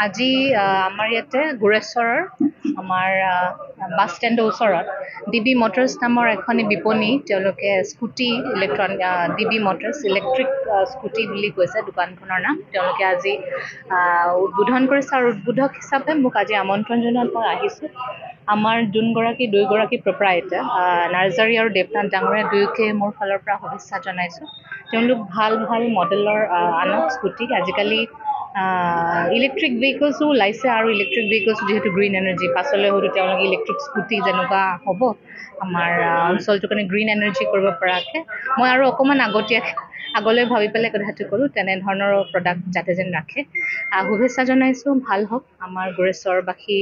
আজি আমাৰ ইয়াতে গোৰেশ্বৰৰ আমাৰ বাছ ষ্টেণ্ডৰ ওচৰত ডিবি মটৰ্ছ নামৰ এখন বিপণী তেওঁলোকে scooty DB Motors electric scooty বুলি কৈছে দোকানখনৰ নাম তেওঁলোকে আজি উদ্বোধন কৰিছে আৰু উদ্বোধক হিচাপে মোক আজি আমন্ত্ৰণ জনোৱাত মই আহিছোঁ আমাৰ দুগৰাকী প্ৰপ্ৰাইটাৰ নাৰ্জাৰী আৰু দেৱনাথ ডাঙৰীয়া দুয়োকে মোৰ ফালৰ পৰা শুভেচ্ছা জনাইছোঁ তেওঁলোক ভাল মডেলৰ আনক স্কুটি আজিকালি ইলেক্ট্ৰিক ভেহিকলছো ওলাইছে আৰু ইলেক্ট্ৰিক ভেহিকলছ যিহেতু গ্ৰীণ এনাৰ্জি পাছলৈ হয়তো তেওঁলোকে ইলেক্ট্ৰিক স্কুটি যেনেকুৱা হ'ব আমাৰ অঞ্চলটোৰ কাৰণে গ্ৰীণ এনাৰ্জি কৰিব পৰাকৈ মই আৰু অকণমান আগলৈ ভাবি পেলাই কথাটো কৰোঁ তেনেধৰণৰ প্ৰডাক্ট যাতে যেন ৰাখে শুভেচ্ছা জনাইছোঁ ভাল হওক আমাৰ গোৰেশ্বৰবাসী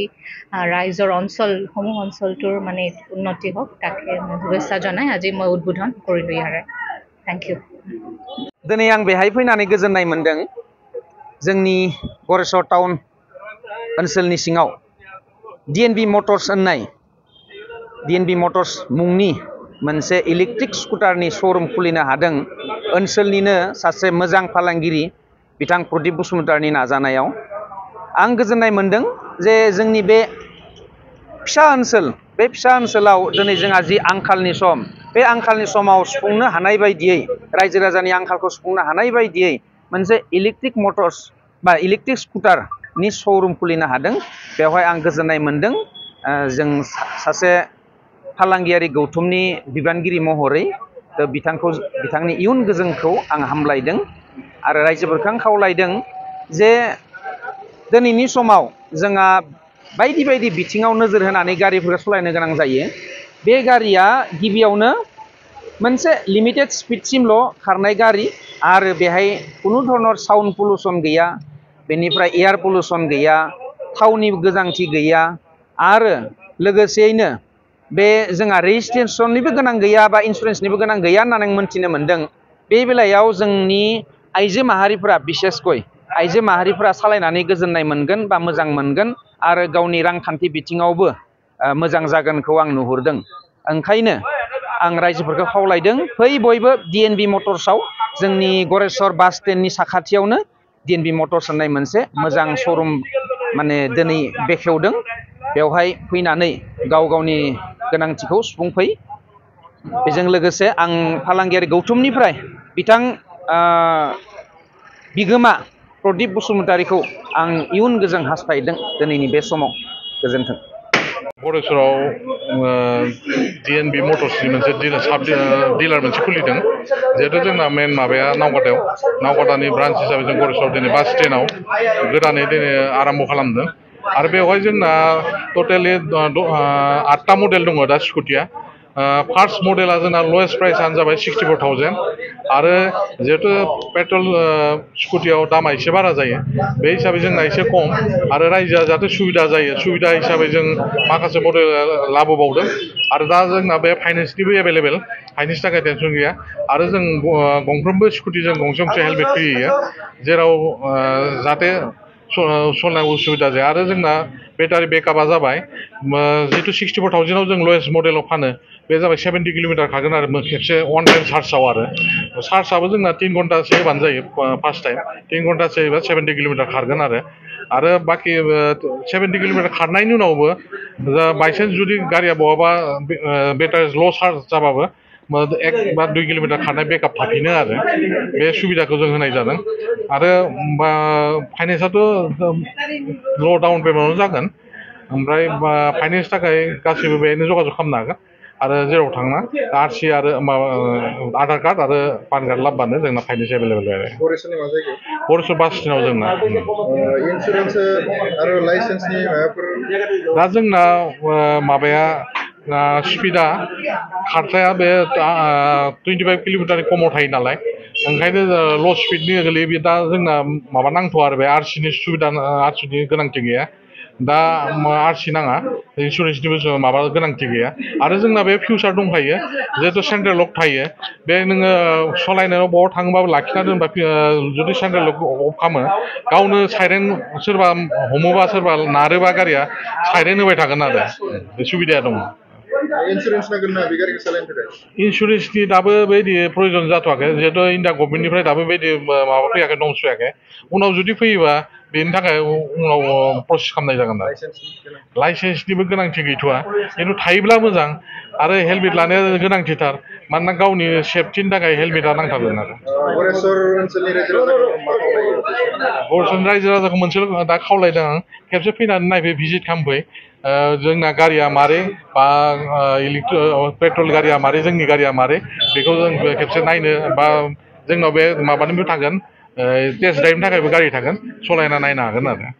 ৰাইজৰ অঞ্চলটোৰ মানে উন্নতি হওক তাকে মই শুভেচ্ছা জনাই আজি মই উদ্বোধন কৰিলোঁ ইয়াৰে थैंक यू दिनै आं बेहाय फैनानै गोजोननाय मोनदों जोंनि गरेस्वर टाउन ओनसोलनि सिङाव DNB मटर्स मुंनि मोनसे इलेक्ट्रिक स्कुटारनि शोरूम खुलिनो हादों ओनसोलनिनो सासे मोजां फालांगिरि बिथां प्रदीप बसुमतारीनि नाजानायाव आं गोजोननाय मोनदों जे जोंनि बे फिसा ओनसोलाव दिनै जोंहा जि आंखालनि सम बे आंखालनि समाव सुफुंनो हानाय बायदियै रायजो राजानि आंखालखौ सुफुंनो हानाय बायदियै मोनसे इलेक्ट्रिक मटर्स बा इलेक्ट्रिक स्कुटारनि शोरूम खुलिनो हादों बेवहाय आं गोजोननाय मोनदों जों सासे फालांगियारि गौथुमनि बिबानगिरि महरै बिथांनि इयुन गोजोनखौ आं हामलायदों आरो रायजोफोरखौ आं खावलायदों जे दिनैनि समाव जोंहा बायदि बिथिङाव नोजोर होनानै गारिफोरखौ सालायनो गोनां जायो बे गारिया गिबियावनो मोनसे लिमिटेड स्पीडसिमल' खारनाय गारि आरो बेहाय कुनु धरनर साउन्ड पल्यूशन गैया बेनिफ्राय एयार पल्यूशन गैया थावनि गोनांथि गैया आरो लोगोसेयैनो बे जोंहा रेजिस्ट्रेशननिबो गोनां गैया बा इन्सुरेन्सनिबो गोनां गैया होननानै आं मोनथिनो मोनदों बे बेलायाव जोंनि आइजो माहारिफोरा बिसेसकय आइजो माहारिफोरा सालायनानै गोजोननाय मोनगोन बा मोजां मोनगोन आरो गावनि रांखान्थि बिथिङावबो मोजां जागोनखौ आं नुहुरदों ओंखायनो आं रायजोफोरखौ खावलायदों फै बयबो DNB मटर्सआव जोंनि गरेस्वर बास स्टेन्डनि साखाथियावनो DNB मटर्स होननाय मोनसे मोजां शोरूम माने दिनै बेखेवदों बेवहाय फैनानै गावनि गोनांथिखौ सुफुंफै बेजों लोगोसे आं फालांगियारि गौथुमनिफ्राय बिथां बिगोमा प्रदीप बसुमतारीखौ आं इयुन गोजोन हास्थायदों दिनैनि बे समाव गोजोन्थों गरेस्वराव DNB मटर्सनि मोनसे डिलार मोनसे खुलिदों जिहेतु जोंना मेन माबाया नावकाटानि ब्रान्च हिसाबै जों गरेस्वराव दिनै बास स्टेन्डआव गोदानै दिनै आराम्भ खालामदों आरो बेवहाय जोंना टटेलि 8टा मडेल दङ दा स्कुटिया फार्स्ट मडेला जोंना लवेस्ट प्राइसआनो जाबाय 64,000 आरो जिहेतु पेट्रल स्कुटियाव दामा एसे बारा जायो बे हिसाबै जोंना एसे खम आरो रायजोआ जाहाथे सुबिदा हिसाबै जों माखासे मडेल लाबोबावदों आरो दा जोंना बे फाइनेन्सनिबो एभेलेबेल फाइनेन्सनि थाखाय टेनसन गैया आरो जों गंफ्रोमबो स्कुटिजों गंसे हेलमेट फ्रि होयो जेराव जाहाथे सलायनाय उसुबिदा जाया आरो जोंना बेटारि बेकआपआ जाबाय जितु 64,000 जों लवेस्ट मडेलाव फानो बे जाबाय 70 किल'मिटार खारगोन आरो खेबसे अन टाइम चार्जआव आरो चार्जआबो जोंना 3 घन्टासो होबानो जायो फार्स्ट टाइम 3 घन्टासो होयोबा 70 किल'मिटार खारगोन आरो बाखि 70 किल'मिटार खारनायनि उनावबो बायसान्स जुदि गारिया बहाबा बेटारि ल' चार्ज जाबाबो 1 बा 2 किल'मिटार खारनाय बेकआप थाफिनो आरो बे सुबिदाखौ जों होनाय जादों आरो फाइनेन्सआथ' ल' डाउन पेमेन्टआवनो जागोन ओमफ्राय फाइनेन्सनि थाखाय गासैबो बेहायनो जगाजग खालामनो हागोन आरो जेराव थांना RC आरो आधार कार्ड आरो पान कार्ड लाबोबानो जोंना फाइनेन्स एभेलेबेल आरो गरेस्वर बास स्टेन्डआव जोंना इन्सुरेन्स आरो लाइसेन्सनि माबाफोर दा जोंना माबाया स्पिडा खारथाया बे 25 किल'मिटारनि खमाव थायो नालाय ओंखायनो ल' स्पिडनि गोलैयो बे दा जोंना माबा नांथ'आ आरो बे RCनि गोनांथि गैया दा RC नाङा इन्सुरेन्सनिबो माबा गोनांथि गैया आरो जोंना बे फिउचार दंखायो जिहेतु सेन्ट्रेल लक थायो बे नोङो सालायनायाव बहाबा थाङोबाबो लाखिना दोनबा जुदि सेन्ट्रेल लक अफ खालामो गावनो साइरेन सोरबा हमोबा सोरबा नारोबा गारिया साइरेन होबाय थागोन आरो बे सुबिदाया दङ इन्सुरेन्स नांगोन ना बे गारिखौ सालायनो थाखाय इन्सुरेन्सनि दाबो बेबायदि प्रयजन जाथ'वाखै जिहेतु इन्डिया गभर्नमेन्टनिफ्राय दाबो बेबायदि माबा फैयाखै नम्स फैयाखै उनाव जुदि फैयोबा बेनि थाखाय उनाव प्रसेस खालामनाय जागोन आरो लाइसेन्सनिबो गोनांथि गैथ'वा खिन्थु थायोब्ला मोजां आरो हेलमेट लानाया गोनांथिथार मानोना गावनि सेफटिनि थाखाय हेलमेटआ नांथारगोन आरो गरेस्वर ओनसोलनि रायजो राजाखौ मा खावलायो गौरसन रायजो राजाखौ मोनसे दा खावलायदों आं खेबसे फैनानै नायफै भिजिट खालामफै जोंना गारिया मारै बा पेट्रल गारिया मारै जोंनि गारिया मारै बेखौ जों खेबसे नायनो बा जोंनाव बे माबानिबो थागोन टेस्ट ड्राइभनि थाखायबो गारि थागोन सलायना नायनो हागोन आरो